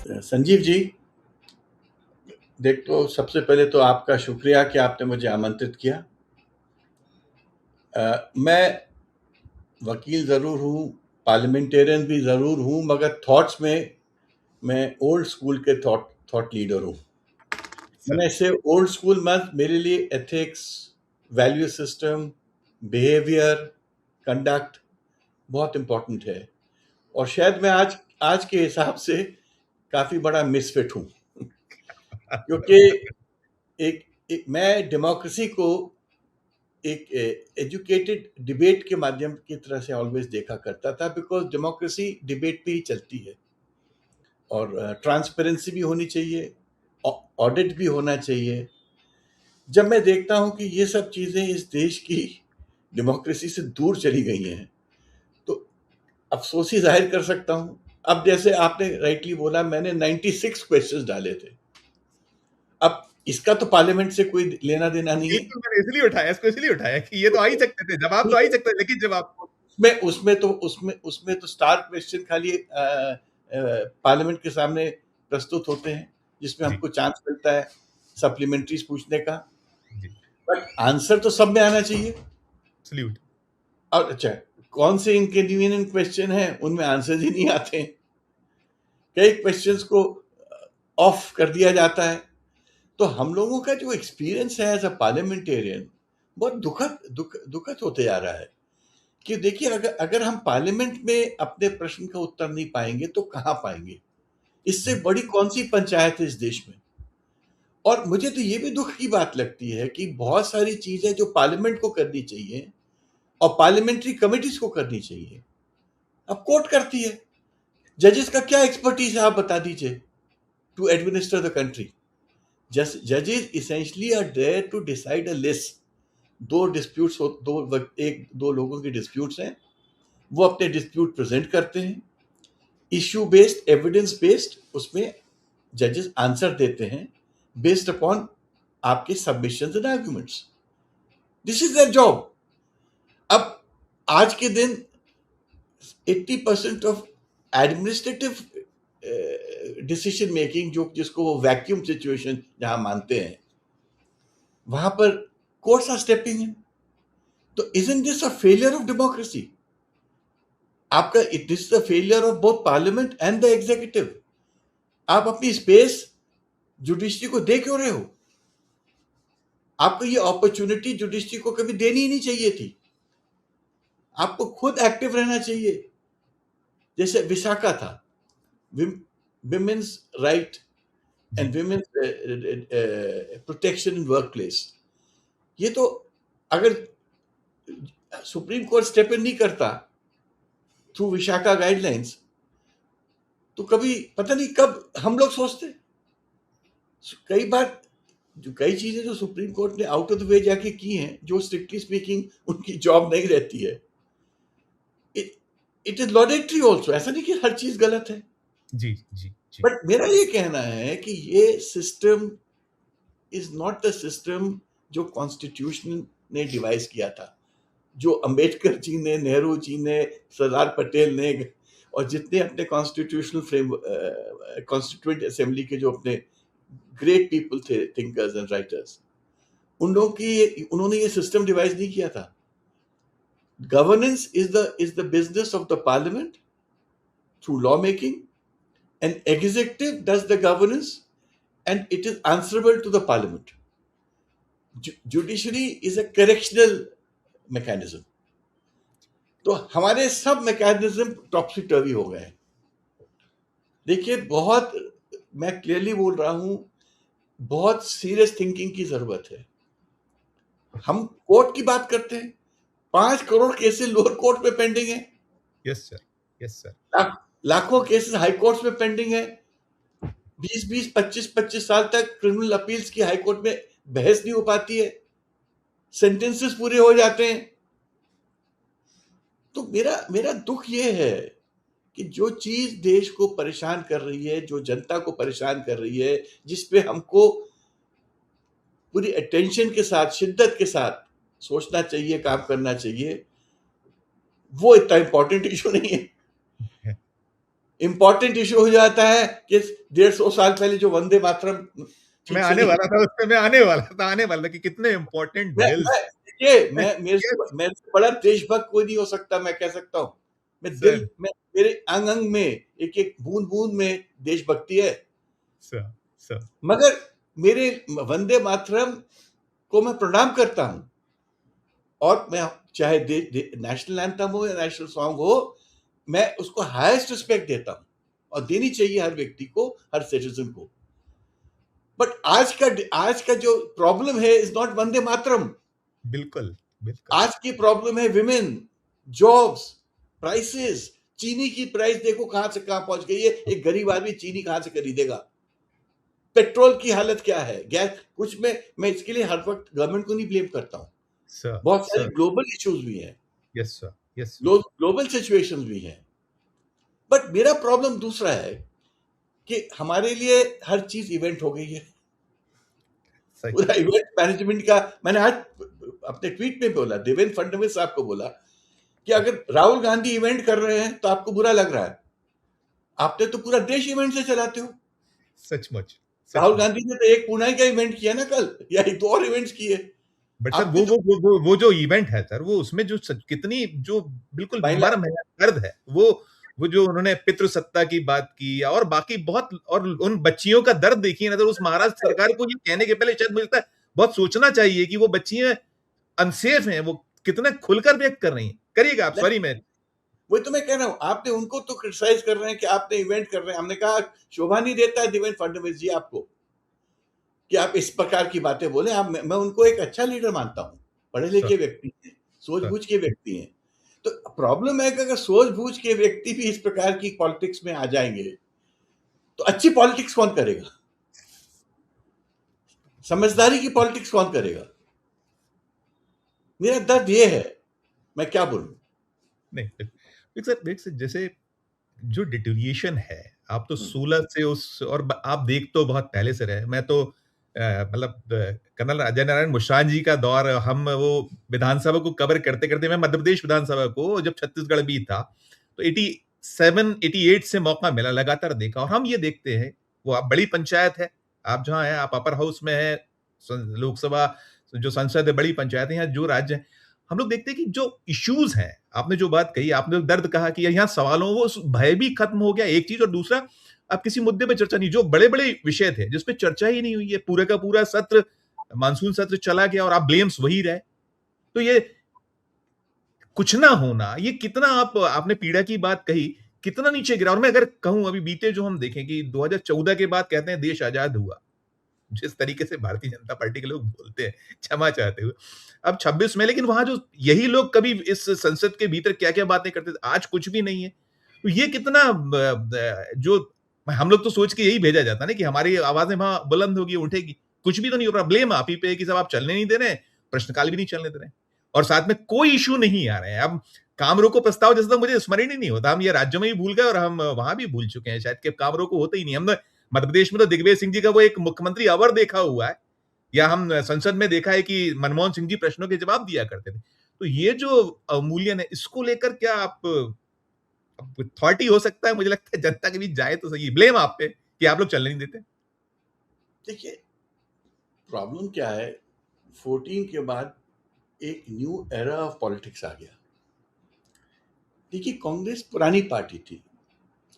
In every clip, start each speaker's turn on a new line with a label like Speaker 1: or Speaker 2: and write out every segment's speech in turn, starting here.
Speaker 1: संजीव जी, देखो सबसे पहले तो आपका शुक्रिया कि आपने मुझे आमंत्रित किया। मैं वकील ज़रूर हूँ, पार्लियामेंटेरियन भी ज़रूर हूँ, मगर थॉट्स में मैं ओल्ड स्कूल के थॉट लीडर हूँ।
Speaker 2: सर
Speaker 1: मैंने इससे ओल्ड स्कूल मत मेरे लिए ethics, value system, behaviour, conduct बहुत इम्पोर्टेंट है और शायद मैं आज आज के हिसाब से काफ़ी बड़ा मिसफिट हूँ क्योंकि मैं डेमोक्रेसी को एक एजुकेटेड डिबेट के माध्यम की तरह से ऑलवेज देखा करता था बिकॉज डेमोक्रेसी डिबेट पे ही चलती है और ट्रांसपेरेंसी भी होनी चाहिए, ऑडिट भी होना चाहिए। जब मैं देखता हूँ कि ये सब चीज़ें इस देश की डेमोक्रेसी से दूर चली गई हैं तो अफसोस ही जाहिर कर सकता हूँ। अब जैसे आपने राइटली बोला, मैंने 96 क्वेश्चंस डाले थे। अब इसका तो पार्लियामेंट से कोई लेना देना नहीं है।
Speaker 2: बिल्कुल, मैंने इसको इसलिए उठाया कि ये तो आ ही सकते थे, जवाब तो आ ही सकते थे, लेकिन जवाब
Speaker 1: उसमें तो स्टार क्वेश्चन खाली पार्लियामेंट के सामने प्रस्तुत होते हैं जिसमें
Speaker 2: जी,
Speaker 1: हमको चांस मिलता है सप्लीमेंट्रीज पूछने का,
Speaker 2: जी,
Speaker 1: बट आंसर तो सब में आना चाहिए।
Speaker 2: सैल्यूट।
Speaker 1: और अच्छा, कौन से इनकन्वीनियंट क्वेश्चन हैं उनमें आंसर ही नहीं आते हैं। कई क्वेश्चंस को ऑफ कर दिया जाता है। तो हम लोगों का जो एक्सपीरियंस है एज अ पार्लियामेंटेरियन बहुत दुखद होते जा रहा है कि देखिए, अगर अगर हम पार्लियामेंट में अपने प्रश्न का उत्तर नहीं पाएंगे तो कहाँ पाएंगे। इससे बड़ी कौन सी पंचायत है इस देश में। और मुझे तो ये भी दुख की बात लगती है कि बहुत सारी चीजें जो पार्लियामेंट को करनी चाहिए और पार्लियामेंट्री कमिटीज को करनी चाहिए, अब कोर्ट करती है। जजेस का क्या एक्सपर्टीज है आप बता दीजिए टू एडमिनिस्टर द कंट्री। जजेस essentially are there to decide a list. दो डिस्प्यूट्स हो, दो लोगों की डिस्प्यूट्स हैं, वो अपने डिस्प्यूट प्रेजेंट करते हैं, इश्यू बेस्ड, एविडेंस बेस्ड उसमें जजेस आंसर देते हैं बेस्ड अपॉन आपके submissions and arguments. This is their job. अब आज के दिन 80% ऑफ एडमिनिस्ट्रेटिव डिसीजन मेकिंग, जो जिसको वो वैक्यूम सिचुएशन जहां मानते हैं, वहां पर कोर्ट्स आर स्टेपिंग इन। तो isn't this a failure of democracy? आपका it is the failure of both parliament and the executive. आप अपनी स्पेस जुडिशरी को दे क्यों रहे हो? आपको ये अपॉर्चुनिटी जुडिशरी को कभी देनी ही नहीं चाहिए थी। आपको खुद एक्टिव रहना चाहिए। जैसे विशाखा था, विमेन्स राइट
Speaker 2: जी,
Speaker 1: and women's protection in work place. ये तो अगर सुप्रीम कोर्ट स्टेप इन नहीं करता थ्रू विशाखा गाइडलाइंस तो कभी पता नहीं कब हम लोग सोचते। कई बार जो कई चीजें जो सुप्रीम कोर्ट ने आउट ऑफ द वे जाके की हैं, जो स्ट्रिक्टली स्पीकिंग उनकी जॉब नहीं रहती है, इट इज लॉडेटरी ऑल्सो। ऐसा नहीं कि हर चीज गलत है,
Speaker 2: जी, जी, जी,
Speaker 1: बट मेरा ये कहना है कि ये system is not the system जो कॉन्स्टिट्यूशन ने डिवाइस किया था, जो अंबेडकर जी ने, नेहरू जी ने, सरदार पटेल ने और जितने अपने कॉन्स्टिट्यूशनल फ्रेम कॉन्स्टिट्यूएंट असेंबली के जो अपने ग्रेट पीपल थे, थिंकर्स एंड राइटर्स, उन्होंने ये सिस्टम डिवाइस नहीं किया था। Governance is the business of the parliament through law making, and executive does the governance and it is answerable to the parliament. Judiciary is a correctional mechanism. तो हमारे सब mechanism टॉपसी टर्वी हो गए। देखिए, बहुत, मैं क्लियरली बोल रहा हूं, बहुत सीरियस थिंकिंग की जरूरत है। हम कोर्ट की बात करते हैं, 5 करोड़ केसेस लोअर कोर्ट में पेंडिंग है,
Speaker 2: यस सर, यस सर,
Speaker 1: लाखों केसेस हाई कोर्ट में पेंडिंग है। 20-20, 25-25 साल तक क्रिमिनल अपील्स की हाई कोर्ट में बहस नहीं हो पाती है, सेंटेंसेस पूरे हो जाते हैं। तो मेरा मेरा दुख ये है कि जो चीज देश को परेशान कर रही है, जो जनता को परेशान कर रही है, जिस पे हमको पूरी अटेंशन के साथ, शिद्दत के साथ सोचना चाहिए, काम करना चाहिए, वो इतना इंपॉर्टेंट इशू नहीं है। इंपॉर्टेंट इशू हो जाता है कि 150 साल पहले जो वंदे मातरम
Speaker 2: मैं
Speaker 1: ठीक से
Speaker 2: आने
Speaker 1: नहीं,
Speaker 2: वाला था उस पे, मैं आने वाला था कि कितने इंपॉर्टेंट बिल्स।
Speaker 1: देखिए,
Speaker 2: मैं
Speaker 1: मेरे
Speaker 2: यस
Speaker 1: मेरे से बड़ा देशभक्त कोई नहीं हो सकता, मैं कह सकता हूँ। मैं दिल
Speaker 2: सर,
Speaker 1: में, मेरे अंग-अंग में, एक-एक बूँद-बूँद में देशभक्ति है।
Speaker 2: सर, सर,
Speaker 1: मगर मेरे वंदे मातरम को मैं प्रणाम करता हूँ, और मैं चाहे नेशनल एंथम हो या नेशनल सॉन्ग हो, मैं उसको हाईएस्ट रिस्पेक्ट देता हूँ, और देनी चाहिए हर व्यक्ति को, हर सिटीजन को। बट आज का जो प्रॉब्लम है इज नॉट वंदे मातरम।
Speaker 2: बिल्कुल, बिल्कुल।
Speaker 1: आज की प्रॉब्लम है विमेन, जॉब्स, प्राइसेस। चीनी की प्राइस देखो कहां से कहां पहुंच गई है। एक गरीब आदमी चीनी कहां से खरीदेगा? पेट्रोल की हालत क्या है, गैस, कुछ में मैं इसके लिए हर वक्त गवर्नमेंट को नहीं ब्लेम करता हूँ।
Speaker 2: सर,
Speaker 1: बहुत सारी
Speaker 2: सर,
Speaker 1: ग्लोबल इश्यूज भी हैं,
Speaker 2: yes sir, yes sir.
Speaker 1: Global situations भी हैं। बट मेरा प्रॉब्लम दूसरा है कि हमारे लिए हर चीज इवेंट हो गई है।
Speaker 2: सही।
Speaker 1: पूरा इवेंट मैनेजमेंट का, मैंने आज अपने ट्वीट में बोला, देवेंद्र फडणवीस साहब को बोला कि अगर राहुल गांधी इवेंट कर रहे हैं तो आपको बुरा लग रहा है, आपने तो पूरा देश इवेंट से चलाते हो।
Speaker 2: सचमुच,
Speaker 1: राहुल
Speaker 2: सचमुच।
Speaker 1: गांधी ने तो एक पुणे का इवेंट किया ना कल, या एक दो और इवेंट्स किए।
Speaker 2: बट सर
Speaker 1: आपने जो
Speaker 2: वो जो इवेंट है सर, वो उसमें जो कितनी जो बिल्कुल
Speaker 1: महिला,
Speaker 2: मर्म है, दर्द है, वो जो उन्होंने पितृसत्ता की बात की, और बाकी बहुत, और उन बच्चियों का दर्द देखिए ना, तो उस महाराष्ट्र सरकार को ये कहने के पहले शायद मुझे लगता है बहुत सोचना चाहिए कि वो बच्चियां अनसेफ हैं, वो कितना खुलकर व्यक्त कर रही हैं। करिएगा आप, सॉरी मैं।
Speaker 1: वही तो मैं कह रहा हूं, आपने उनको तो क्रिटिसाइज कर रहे हैं कि आपने इवेंट कर रहे हैं। हमने कहा शोभा नहीं देता है देवेंद्र फडणवीस जी आपको कि आप इस प्रकार की बातें बोले। आप, मैं उनको एक अच्छा लीडर मानता हूं, पढ़े
Speaker 2: सर,
Speaker 1: लिखे व्यक्ति हैं,
Speaker 2: सर,
Speaker 1: सूझबूझ के व्यक्ति हैं। तो प्रॉब्लम है कि अगर सूझबूझ के व्यक्ति भी इस प्रकार की पॉलिटिक्स में आ जाएंगे तो अच्छी पॉलिटिक्स कौन करेगा? समझदारी की पॉलिटिक्स कौन करेगा? मेरा दर्द ये है, मैं क्या बोलूं।
Speaker 2: नहीं देख सर, जैसे जो डिटेरिएशन है, आप तो 16 से उस, और आप देख तो बहुत पहले से रहे। मैं तो मतलब कर्नल अजय नारायण मुश्रान जी का दौर, हम वो विधानसभा को कवर करते करते, मैं मध्य प्रदेश विधानसभा को जब छत्तीसगढ़ भी था, तो 87 88 से मौका मिला, लगातार देखा। और हम ये देखते हैं, वो आप बड़ी पंचायत है, आप जहाँ हैं, आप अपर हाउस में हैं, लोकसभा जो संसद है, बड़ी पंचायत है, यहाँ जो राज्य है, हम लोग देखते हैं कि जो इश्यूज हैं, आपने जो बात कही, आपने दर्द कहा कि यहाँ सवालों, वो भय भी खत्म हो गया, एक चीज। और दूसरा, अब किसी मुद्दे पे चर्चा नहीं, जो बड़े बड़े विषय थे जिसपे चर्चा ही नहीं हुई है, पूरे का पूरा सत्र, मानसून सत्र चला गया और आप ब्लेम्स वही रहे। तो ये कुछ ना होना, ये कितना, आपने पीड़ा की बात कही, कितना नीचे गिरा। और मैं अगर कहूं, अभी बीते जो हम देखें कि 2014 के बाद कहते हैं देश आजाद हुआ, जिस तरीके से भारतीय जनता पार्टी के लोग बोलते हैं, क्षमा चाहते हुए, अब 26 में, लेकिन वहां जो यही लोग कभी इस संसद के भीतर क्या क्या बातें करते थे, आज कुछ भी नहीं है। तो ये कितना जो हम लोग तो सोच के यही भेजा जाता है ना कि हमारी आवाजें वहां बुलंद होगी, उठेगी, कुछ भी तो नहीं हो रहा। ब्लेम आप ही पे है कि सब आप चलने नहीं दे रहे हैं, प्रश्नकाल भी नहीं चलने दे रहे हैं, और साथ में कोई इशू नहीं आ रहे हैं। अब काम रोको प्रस्ताव जैसे तो मुझे स्मरण ही नहीं होता, हम ये राज्यों में ही भूल गए और हम वहां भी भूल चुके हैं शायद कि काम रोको होता ही नहीं। हमने मध्य प्रदेश में तो दिग्विजय सिंह जी का वो एक मुख्यमंत्री अवर देखा हुआ है, या हम संसद में देखा है कि मनमोहन सिंह जी प्रश्नों के जवाब दिया करते थे। तो ये जो अवमूल्यन है, इसको लेकर क्या आप, थॉट ही हो सकता है, मुझे लगता है जनता के बीच जाए तो सही, ब्लेम आप पे कि आप लोग चलने नहीं देते।
Speaker 1: देखिए, प्रॉब्लम क्या है, 14 के बाद एक न्यू एरा ऑफ पॉलिटिक्स आ गया। देखिए, कांग्रेस पुरानी पार्टी थी,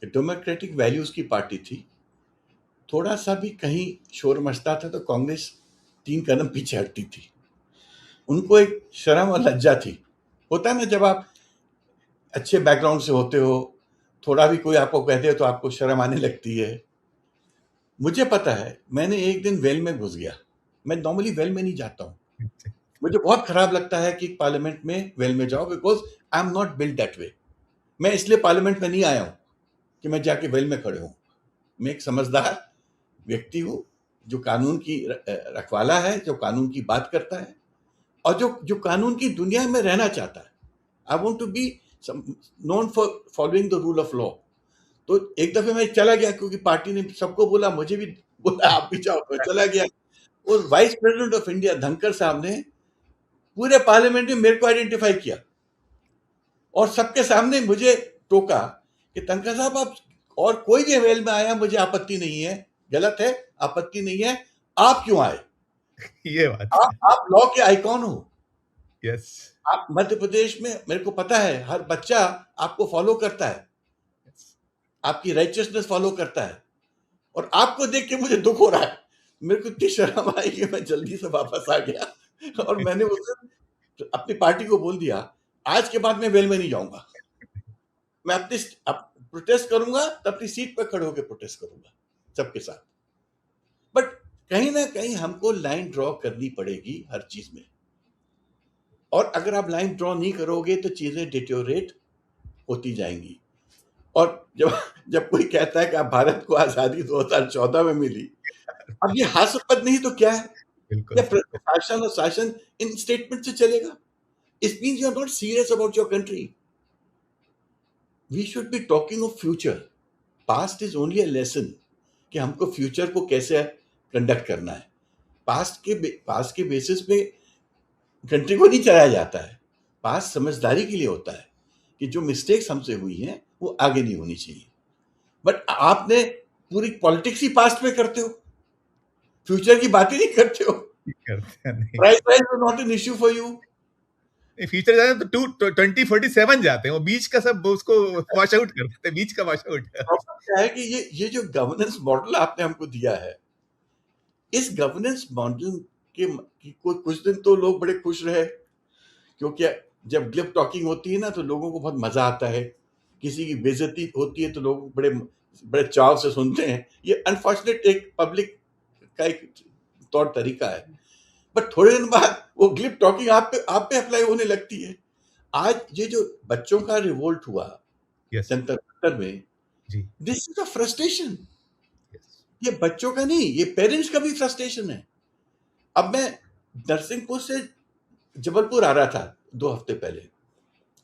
Speaker 1: डेमोक्रेटिक वैल्यूज की पार्टी थी। थोड़ा सा भी कहीं शोर मचता था तो कांग्रेस 3 कदम पीछे हटती थी। उनको एक शर्म और लज्जा थी। होता है ना, जब आप अच्छे बैकग्राउंड से होते हो, थोड़ा भी कोई आपको कहते हो तो आपको शर्म आने लगती है। मुझे पता है, मैंने एक दिन वेल में घुस गया। मैं नॉर्मली वेल में नहीं जाता हूँ। मुझे बहुत खराब लगता है कि पार्लियामेंट में वेल में जाओ, because I am not built that way. मैं इसलिए पार्लियामेंट में नहीं आया हूँ कि मैं जाके वेल में खड़े हूँ। मैं एक समझदार व्यक्ति हूँ, जो कानून की रखवाला है, जो कानून की बात करता है, और जो जो कानून की दुनिया में रहना चाहता है। I want to be known for following the rule of law. तो एक दफे मैं चला गया, क्योंकि पार्टी ने सबको बोला, मुझे भी बोला आप भी जाओ, तो चला गया। और vice president of India Dhankhar साहब ने पूरे पार्लियामेंट में मेरे को आइडेंटिफाई किया और सबके सामने मुझे टोका कि धनखड़ साहब, आप और कोई भी मेल में आया, मुझे आपत्ति नहीं है, गलत है, आपत्ति नहीं है, आप क्यों आए?
Speaker 2: ये बात है।
Speaker 1: आप लॉ के आइकॉन हो।
Speaker 2: यस।
Speaker 1: आप मध्य प्रदेश में, मेरे को पता है, हर बच्चा आपको फॉलो करता है, आपकी राइचियसनेस फॉलो करता है, और आपको देख के मुझे दुख हो रहा है। मेरे को इतनी शर्म आई कि मैं जल्दी से वापस आ गया और मैंने उस दिन अपनी पार्टी को बोल दिया, आज के बाद मैं वेल में नहीं जाऊंगा, मैं अपनी प्रोटेस्ट करूंगा तो अपनी सीट पर खड़े होकर प्रोटेस्ट करूंगा सबके साथ। बट कहीं ना कहीं हमको लाइन ड्रॉ करनी पड़ेगी हर चीज में, और अगर आप लाइन ड्रॉ नहीं करोगे तो चीजें डिटोरेट होती जाएंगी। और जब जब कोई कहता है कि आप भारत को आजादी 2014 में मिली, अब ये हास्यास्पद नहीं तो क्या है?
Speaker 2: बिल्कुल
Speaker 1: या
Speaker 2: सर।
Speaker 1: शासन और शासन इन स्टेटमेंट से चलेगा? It means you are not serious about your country. We should be talking of future. Past is only a lesson कि हमको फ्यूचर को कैसे कंडक्ट करना है। पास्ट के बेसिस पे कंट्री को नहीं चलाया जाता है। पास्ट समझदारी के लिए होता है कि जो मिस्टेक्स हमसे हुई हैं वो आगे नहीं होनी चाहिए। बट आपने पूरी पॉलिटिक्स ही पास्ट में करते हो, फ्यूचर की बात ही नहीं करते हो।
Speaker 2: करते हैं नहीं।
Speaker 1: Price price is not an issue for you.
Speaker 2: Future जाते हैं तो 2047 जाते हैं, वो बीच का सब उसको वॉश आउट कर देते हैं, बीच का वॉश आउट।
Speaker 1: प्रॉब्लम क्या है कि ये जो गवर्नेंस मॉडल आपने हमको दिया है, इस गवर्नेंस मॉडल की कुछ दिन तो लोग बड़े खुश रहे, क्योंकि जब ग्लिप टॉकिंग होती है ना तो लोगों को बहुत मजा आता है, किसी की बेइज्जती होती है तो लोग बड़े बड़े चाव से सुनते हैं। ये अनफॉर्चुनेट एक पब्लिक का एक तौर तरीका है। बट थोड़े दिन बाद वो ग्लिप टॉकिंग आप पे अप्लाई होने लगती है। आज ये जो बच्चों का रिवोल्ट हुआ
Speaker 2: यस
Speaker 1: जंतर मंतर में,
Speaker 2: जी।
Speaker 1: This is a frustration.
Speaker 2: Yes
Speaker 1: ये बच्चों का नहीं, ये पेरेंट्स का भी फ्रस्ट्रेशन है। अब मैं नरसिंहपुर से जबलपुर आ रहा था 2 हफ्ते पहले।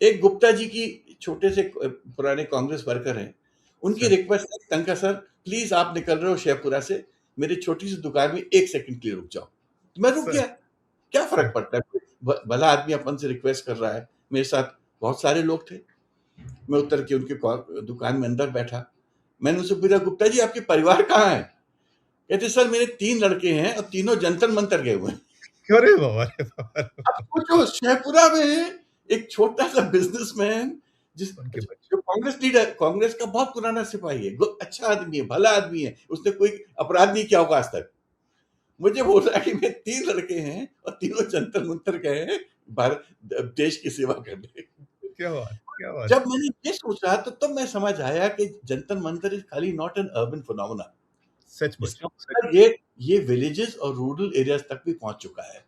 Speaker 1: एक गुप्ता जी की, छोटे से पुराने कांग्रेस वर्कर हैं, उनकी
Speaker 2: सर।
Speaker 1: रिक्वेस्ट है, टंका सर प्लीज आप निकल रहे हो शेखपुरा से, मेरी छोटी सी दुकान में 1 सेकंड के लिए रुक जाओ। तो मैं रुक
Speaker 2: सर।
Speaker 1: गया। क्या फर्क
Speaker 2: सर।
Speaker 1: पड़ता है, भला आदमी अपन से रिक्वेस्ट कर रहा है। मेरे साथ बहुत सारे लोग थे। मैं उतर के उनके दुकान में अंदर बैठा। मैंने उनसे पूछा, गुप्ता जी आपके परिवार कहाँ है? कहते सर मेरे 3 लड़के हैं और तीनों जंतर मंतर गए हुए हैं।
Speaker 2: अरे बाबा रे बाबा रे
Speaker 1: अब
Speaker 2: बाबा।
Speaker 1: सोचो, शेखपुरा में एक छोटा सा बिजनेसमैन,
Speaker 2: उनके बच्चे।
Speaker 1: जो कांग्रेस लीडर, कांग्रेस का बहुत पुराना सिपाही है, अच्छा आदमी है, भला आदमी है, उसने कोई अपराध नहीं किया होगा आज तक, मुझे बोल रहा है कि मेरे 3 लड़के हैं और तीनों जंतर मंतर गए हैं भारत देश की सेवा करने।
Speaker 2: क्या बात।
Speaker 1: जब मैंने ये सोचा तो तब मैं समझ आया कि जंतर मंतर इज खाली नॉट एन अर्बन फिनोमेना।
Speaker 2: सचमुच
Speaker 1: इसका
Speaker 2: सच।
Speaker 1: मतलब ये विलेजेस और रूरल एरियाज तक भी पहुंच चुका है।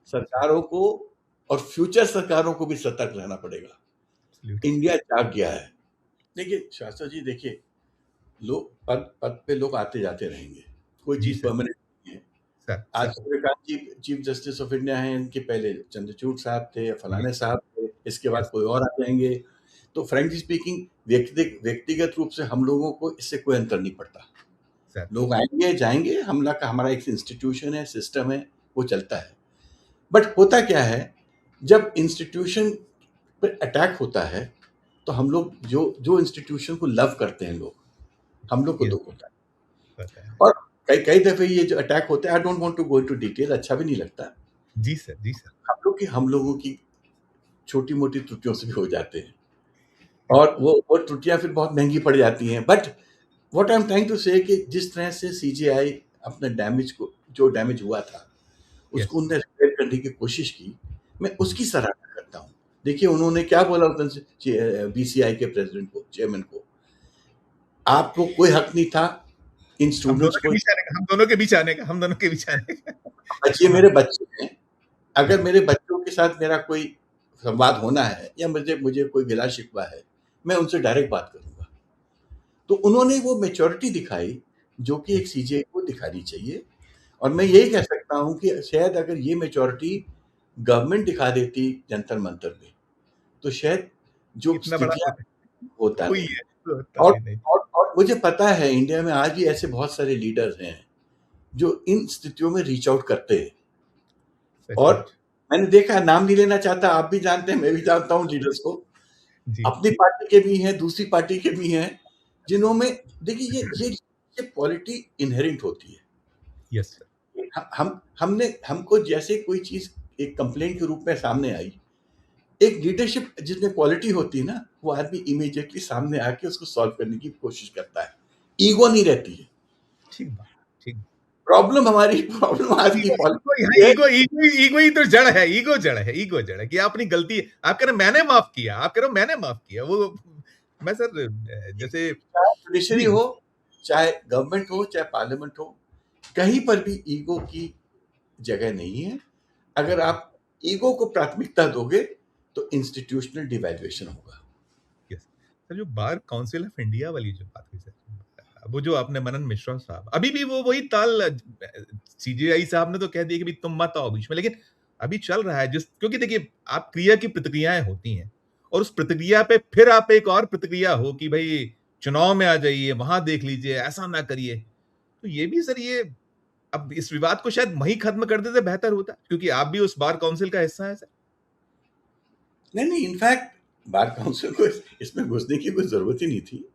Speaker 1: सरकारों को और फ्यूचर सरकारों को भी सतर्क रहना पड़ेगा। इंडिया जाग गया है। देखिए शास्त्री जी, देखिए लोग पद पे लोग आते जाते रहेंगे, कोई
Speaker 2: जी
Speaker 1: चीज
Speaker 2: सर।
Speaker 1: परमानेंट नहीं है।
Speaker 2: सर
Speaker 1: आज
Speaker 2: sir.
Speaker 1: Suryakant ji chief justice of India हैं, इनके पहले चंद्रचूड़ साहब थे या फलाने साहब थे, इसके बाद
Speaker 2: यस
Speaker 1: कोई और आ जाएंगे। तो फ्रेंकली स्पीकिंग व्यक्तिगत रूप से हम लोगों को इससे कोई अंतर नहीं पड़ता।
Speaker 2: सर।
Speaker 1: लोग आएंगे जाएंगे, हमारा एक इंस्टीट्यूशन है, सिस्टम है, वो चलता है। बट होता क्या है, जब इंस्टीट्यूशन पर अटैक होता है तो हम लोग जो इंस्टीट्यूशन को लव करते हैं लोग, हम लोग को
Speaker 2: यस
Speaker 1: दुख होता है।
Speaker 2: पता है।
Speaker 1: और कई कई दफे ये जो अटैक होते हैं, I don't want to go into detail, अच्छा भी नहीं लगता।
Speaker 2: जी सर। जी सर।
Speaker 1: हम लोगों की छोटी मोटी त्रुटियों से भी हो जाते हैं, और वो त्रुटियां फिर बहुत महंगी पड़ जाती हैं। But what I am trying to say कि जिस तरह से सीजीआई अपने डैमेज को, जो डैमेज हुआ था
Speaker 2: यस
Speaker 1: उसको उन्होंने रिपेयर करने की कोशिश की, मैं उसकी सराहना करता हूँ। देखिए उन्होंने क्या बोला बीसीआई के प्रेसिडेंट को, चेयरमैन को, आपको कोई हक नहीं था इन
Speaker 2: हम
Speaker 1: स्टूडेंट्स
Speaker 2: दोनों के
Speaker 1: को।
Speaker 2: बीच आने का, हम दोनों के बीच आने का, हम दोनों के बीच आने का।
Speaker 1: बच्चे मेरे बच्चे हैं, अगर
Speaker 2: जी
Speaker 1: मेरे बच्चों के साथ मेरा कोई संवाद होना है या मुझे मुझे कोई गिला शिकवा है, मैं उनसे डायरेक्ट बात करूंगा। तो उन्होंने वो मैच्योरिटी दिखाई जो कि एक सीजीआई को दिखानी चाहिए। और मैं यही कह सकता हूं कि शायद अगर ये मैच्योरिटी गवर्नमेंट दिखा देती जंतर मंतर में, तो शायद जो
Speaker 2: इतना बड़ा
Speaker 1: स्थितियां होता
Speaker 2: हुई
Speaker 1: नहीं।
Speaker 2: है तो होता
Speaker 1: और
Speaker 2: भी नहीं।
Speaker 1: और मुझे पता है इंडिया में आज भी ऐसे बहुत सारे लीडर्स हैं जो इन स्थितियों में रीच आउट करते हैं। और
Speaker 2: सचमुच।
Speaker 1: मैंने देखा, नाम नहीं लेना चाहता, आप भी जानते हैं, मैं भी जानता हूँ लीडर्स को,
Speaker 2: जी
Speaker 1: अपनी पार्टी के भी हैं, दूसरी पार्टी के भी हैं, जिन्हों में देखिए ये क्वालिटी इनहेरेंट होती है।
Speaker 2: Yes sir.
Speaker 1: हमको जैसे कोई चीज़ एक कंप्लेंट के रूप में सामने आई, एक लीडरशिप जिसमें क्वालिटी होती है ना, वो आदमी इमीडिएटली सामने आके उसको सॉल्व करने की कोशिश करता है। ईगो नहीं रहती है।
Speaker 2: ठीक बात, ठीक।
Speaker 1: प्रॉब्लम आज की
Speaker 2: ईगो ईगो यहाँ
Speaker 1: पॉलिटिक्स ये है
Speaker 2: ईगो ईगो ईगो ही तो जड़ है, ईगो जड़ है कि अपनी गलती आप कह रहे हो मैंने माफ किया, आप कह रहे हो मैंने माफ किया। वो मैं सर जैसे
Speaker 1: चाहे जुडिशरी
Speaker 2: जी,
Speaker 1: हो, चाहे गवर्नमेंट हो, चाहे पार्लियामेंट हो, कहीं पर भी ईगो की जगह नहीं है। अगर आप ईगो को प्राथमिकता दोगे तो इंस्टीट्यूशनल डिवैल्यूएशन होगा।
Speaker 2: यस। सर जो बार काउंसिल ऑफ इंडिया वाली जो बात हुई सर, वो जो आपने मनन मिश्रा साहब, अभी भी वो वही ताल सीजेआई साहब ने तो कह दिया कि भाई तुम मत आओ बीच में, लेकिन अभी चल रहा है जिस क्योंकि देखिए आप क्रिया की प्रतिक्रियाएं होती हैं और उस प्रतिक्रिया पे फिर आप एक और प्रतिक्रिया हो कि भाई चुनाव में आ जाइए, वहां देख लीजिए, ऐसा ना करिए। तो ये भी सर ये अब इस विवाद को शायद वहीं खत्म कर देते बेहतर होता, क्योंकि आप भी उस बार काउंसिल का हिस्सा है सर।
Speaker 1: नहीं, इनफैक्ट बार काउंसिल को इसमें घुसने की कोई ज़रूरत ही नहीं थी।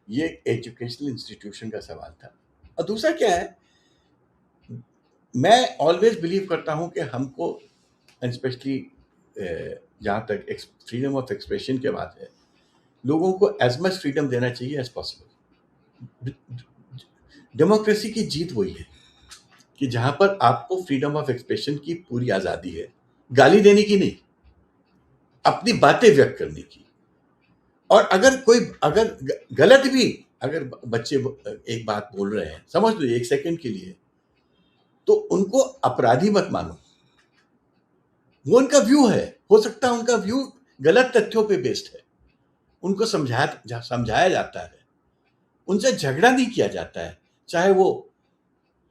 Speaker 1: ये एजुकेशनल इंस्टीट्यूशन का सवाल था। और दूसरा क्या है, मैं ऑलवेज बिलीव करता हूँ कि हमको स्पेशली जहाँ तक फ्रीडम ऑफ एक्सप्रेशन की बात है, लोगों को एज मच फ्रीडम देना चाहिए एज पॉसिबल। डेमोक्रेसी की जीत वही है कि जहाँ पर आपको फ्रीडम ऑफ एक्सप्रेशन की पूरी आज़ादी है, गाली देने की नहीं, अपनी बातें व्यक्त करने की। और अगर गलत भी अगर बच्चे एक बात बोल रहे हैं, समझ लो 1 सेकंड के लिए, तो उनको अपराधी मत मानो। वो उनका व्यू है, हो सकता है उनका व्यू गलत तथ्यों पे बेस्ड है। उनको समझाया जाता है, उनसे झगड़ा नहीं किया जाता है, चाहे वो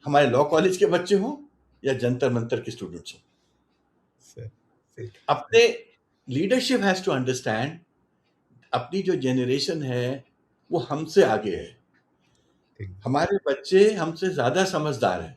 Speaker 1: हमारे लॉ कॉलेज के बच्चे हों या जंतर मंतर के स्टूडेंट्स हों।
Speaker 2: सर, सही।
Speaker 1: अपने लीडरशिप हैज टू अंडरस्टैंड, अपनी जो जनरेशन है वो हमसे आगे है।
Speaker 2: ठीक।
Speaker 1: हमारे बच्चे हमसे ज्यादा समझदार हैं।